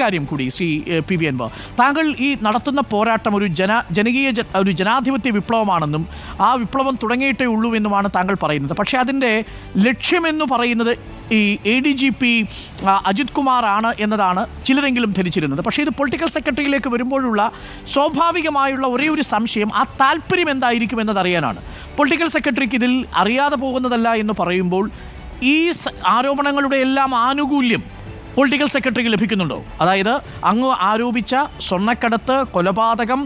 കാര്യം കൂടി Shri P V Anwar, താങ്കൾ ഈ നടത്തുന്ന പോരാട്ടം ഒരു ജനാധിപത്യ വിപ്ലവമാണെന്നും ആ വിപ്ലവം തുടങ്ങിയിട്ടേ ഉള്ളൂ എന്നുമാണ് താങ്കൾ പറയുന്നത്. പക്ഷേ അതിൻ്റെ ലക്ഷ്യമെന്ന് പറയുന്നത് ഈ ADGP അജിത് കുമാർ ആണ് എന്നതാണ് ചിലരെങ്കിലും ധരിച്ചിരുന്നത്. പക്ഷേ ഇത് പൊളിറ്റിക്കൽ സെക്രട്ടറിയിലേക്ക് വരുമ്പോഴുള്ള സ്വാഭാവികമായുള്ള ഒരേ ഒരു സംശയം ആ താല്പര്യം എന്തായിരിക്കും എന്നതറിയാനാണ്. പൊളിറ്റിക്കൽ സെക്രട്ടറിക്ക് ഇതിൽ അറിയാതെ പോകുന്നതല്ല എന്ന് പറയുമ്പോൾ ഈ ആരോപണങ്ങളുടെ എല്ലാം ആനുകൂല്യം പൊളിറ്റിക്കൽ സെക്രട്ടറിക്ക് ലഭിക്കുന്നുണ്ടോ? അതായത് അങ്ങ് ആരോപിച്ച സ്വർണ്ണക്കടത്ത്, കൊലപാതകം,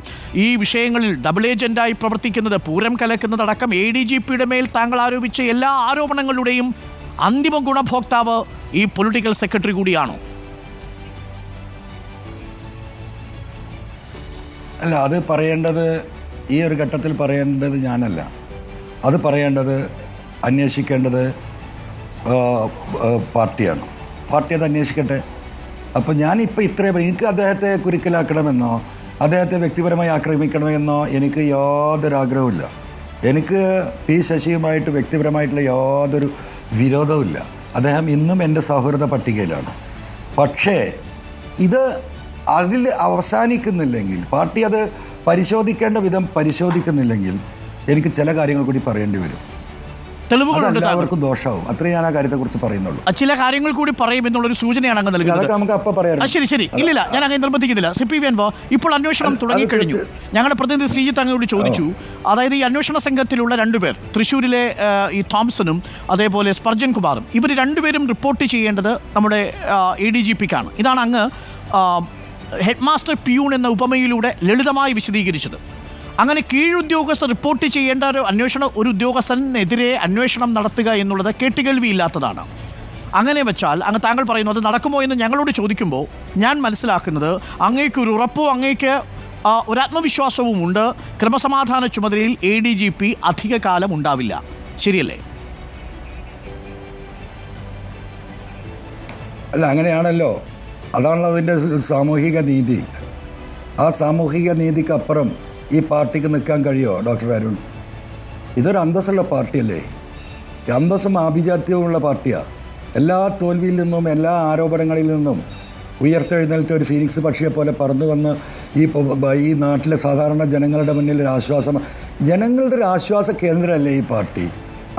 ഈ വിഷയങ്ങളിൽ ഡബിൾ ഏജന്റായി പ്രവർത്തിക്കുന്നത്, പൂരം കലക്കുന്നതടക്കം ADGPയുടെ മേൽ താങ്കൾ ആരോപിച്ച എല്ലാ ആരോപണങ്ങളുടെയും അന്തിമ ഗുണഭോക്താവ് ഈ പൊളിറ്റിക്കൽ സെക്രട്ടറി കൂടിയാണോ? അല്ല, അത് പറയേണ്ടത് ഈ ഒരു ഘട്ടത്തിൽ പറയേണ്ടത് ഞാനല്ല. അത് പറയേണ്ടത്, അന്വേഷിക്കേണ്ടത് പാർട്ടിയാണ്. പാർട്ടി അത് അന്വേഷിക്കട്ടെ. അപ്പോൾ ഞാനിപ്പോൾ ഇത്രയും എനിക്ക് അദ്ദേഹത്തെ കുരുക്കലാക്കണമെന്നോ അദ്ദേഹത്തെ വ്യക്തിപരമായി ആക്രമിക്കണമെന്നോ എനിക്ക് യാതൊരു ആഗ്രഹവുമില്ല. എനിക്ക് പി ശശിയുമായിട്ട് വ്യക്തിപരമായിട്ടുള്ള യാതൊരു വിരോധവുമില്ല. അദ്ദേഹം ഇന്നും എൻ്റെ സൗഹൃദ പട്ടികയിലാണ്. പക്ഷേ ഇത് അതിൽ അവസാനിക്കുന്നില്ലെങ്കിൽ, പാർട്ടി അത് പരിശോധിക്കേണ്ട വിധം പരിശോധിക്കുന്നില്ലെങ്കിൽ എനിക്ക് ചില കാര്യങ്ങൾ കൂടി പറയേണ്ടി വരും. തെളിവുകളുണ്ട്, എല്ലാവർക്കും ദോഷമാവും. അത്രയും ഞാൻ ആ കാര്യത്തെക്കുറിച്ച് പറയുന്നുള്ളൂ. ചില കാര്യങ്ങൾ കൂടി പറയും എന്നുള്ളൊരു സൂചനയാണ് അങ്ങ് നൽകുന്നത്. അതൊക്കെ നമുക്ക് അപ്പം പറയാം. ശരി, ഇല്ലില്ല, ഞാൻ അങ്ങനെ നിർബന്ധിക്കുന്നില്ല. പി വി അൻവർ, ഇപ്പോൾ അന്വേഷണം തുടങ്ങിക്കഴിഞ്ഞു. ഞങ്ങളുടെ പ്രതിനിധി ശ്രീജിത്ത് അങ്ങോട്ട് ചോദിച്ചു, അതായത് ഈ അന്വേഷണ സംഘത്തിലുള്ള രണ്ടുപേർ, തൃശ്ശൂരിലെ ഈ തോംസണും അതേപോലെ സ്പർജൻ കുമാറും, ഇവർ രണ്ടുപേരും റിപ്പോർട്ട് ചെയ്യേണ്ടത് നമ്മുടെ ADGPക്കാണ്. ഇതാണ് അങ്ങ് ഹെഡ് മാസ്റ്റർ പിയൂൺ എന്ന ഉപമയിലൂടെ ലളിതമായി വിശദീകരിച്ചത്. അങ്ങനെ കീഴുദ്യോഗസ്ഥർ റിപ്പോർട്ട് ചെയ്യേണ്ട ഒരു ഉദ്യോഗസ്ഥനെതിരെ അന്വേഷണം നടത്തുക എന്നുള്ളത് കേട്ടുകേൾവിയില്ലാത്തതാണ്. അങ്ങനെ വെച്ചാൽ അങ്ങ് താങ്കൾ പറയുന്നു അത് നടക്കുമോ എന്ന് ഞങ്ങളോട് ചോദിക്കുമ്പോൾ ഞാൻ മനസ്സിലാക്കുന്നത് അങ്ങേക്കൊരു ഉറപ്പോ അങ്ങേക്ക് ഒരാത്മവിശ്വാസവും ഉണ്ട്, ക്രമസമാധാന ചുമതലയിൽ ADGP അധിക കാലം ഉണ്ടാവില്ല. ശരിയല്ലേ? അല്ല, അങ്ങനെയാണല്ലോ. അതാണല്ലോ അതിൻ്റെ സാമൂഹിക നീതി. ആ സാമൂഹിക നീതിക്കപ്പുറം ഈ പാർട്ടിക്ക് നിൽക്കാൻ കഴിയുമോ ഡോക്ടർ അരുൺ? ഇതൊരു അന്തസ്സുള്ള പാർട്ടിയല്ലേ? അന്തസ്സും ആഭിജാത്യവുമുള്ള പാർട്ടിയാണ്. എല്ലാ തോൽവിയിൽ നിന്നും എല്ലാ ആരോപണങ്ങളിൽ നിന്നും ഉയർത്തെഴുന്നേറ്റ ഒരു ഫീനിക്സ് പക്ഷിയെ പോലെ പറന്നു വന്ന് ഈ നാട്ടിലെ സാധാരണ ജനങ്ങളുടെ മുന്നിൽ ഒരു ആശ്വാസം, ജനങ്ങളുടെ ഒരു ആശ്വാസ കേന്ദ്രമല്ലേ ഈ പാർട്ടി.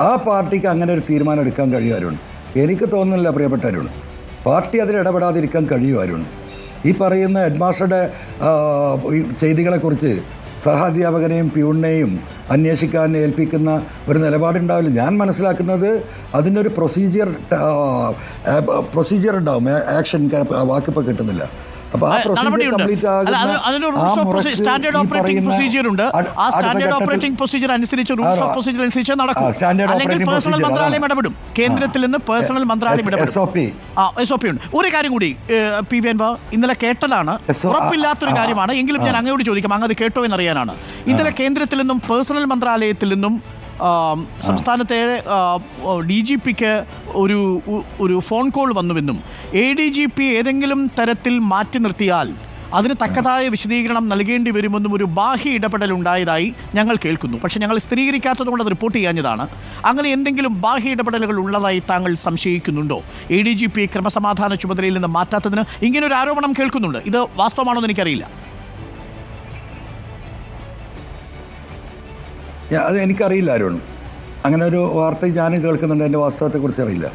ആ പാർട്ടിക്ക് അങ്ങനെ ഒരു തീരുമാനം എടുക്കാൻ കഴിയും അരുൺ? എനിക്ക് തോന്നുന്നില്ല പ്രിയപ്പെട്ട അരുൺ. പാർട്ടി അതിൽ ഇടപെടാതിരിക്കാൻ കഴിയും അരുൺ? ഈ പറയുന്ന ഹെഡ്മാസ്റ്ററുടെ ചെയ്തികളെക്കുറിച്ച് സഹാധ്യാപകനെയും പ്യൂണിനെയും അന്വേഷിക്കാൻ ഏൽപ്പിക്കുന്ന ഒരു നിലപാടുണ്ടാവില്ല. ഞാൻ മനസ്സിലാക്കുന്നത് അതിൻ്റെ ഒരു പ്രൊസീജിയർ ഉണ്ടാവും. ആക്ഷൻ വാക്കിപ്പോൾ കിട്ടുന്നില്ല. അപ്പോൾ ആ പ്രൊസീജിയർ കംപ്ലീറ്റ് ആകുന്ന കേന്ദ്രത്തിൽ നിന്ന് പേഴ്സണൽ മന്ത്രാലയം ഇടപെടും. ഒരു കാര്യം കൂടി പി വി അൻവർ ഇന്നലെ കേട്ടതാണ്, ഉറപ്പില്ലാത്തൊരു കാര്യമാണ്, എങ്കിലും ഞാൻ അങ്ങയോട് ചോദിക്കാം, അങ്ങ് അത് കേട്ടോ എന്നറിയാനാണ്. ഇന്നലെ കേന്ദ്രത്തിൽ നിന്നും പേഴ്സണൽ മന്ത്രാലയത്തിൽ നിന്നും സംസ്ഥാനത്തെ DGPക്ക് ഒരു ഫോൺ കോൾ വന്നുവെന്നും ADGP ഏതെങ്കിലും തരത്തിൽ മാറ്റി നിർത്തിയാൽ അതിന് തക്കതായ വിശദീകരണം നൽകേണ്ടി വരുമെന്നും ഒരു ബാഹ്യ ഇടപെടൽ ഉണ്ടായതായി ഞങ്ങൾ കേൾക്കുന്നു. പക്ഷേ ഞങ്ങൾ സ്ഥിരീകരിക്കാത്തതുകൊണ്ട് അത് റിപ്പോർട്ട് ചെയ്യാഞ്ഞതാണ്. അങ്ങനെ എന്തെങ്കിലും ബാഹ്യ ഇടപെടലുകൾ ഉള്ളതായി താങ്കൾ സംശയിക്കുന്നുണ്ടോ? ADGP ക്രമസമാധാന ചുമതലയിൽ നിന്ന് മാറ്റാത്തതിന് ഇങ്ങനൊരു ആരോപണം കേൾക്കുന്നുണ്ട്. ഇത് വാസ്തവമാണോ എന്ന് എനിക്കറിയില്ല. അത് എനിക്കറിയില്ല അരുൺ. അങ്ങനെ ഒരു വാർത്ത ഞാൻ കേൾക്കുന്നുണ്ട്. എൻ്റെ വാസ്തവത്തെക്കുറിച്ച് അറിയില്ല.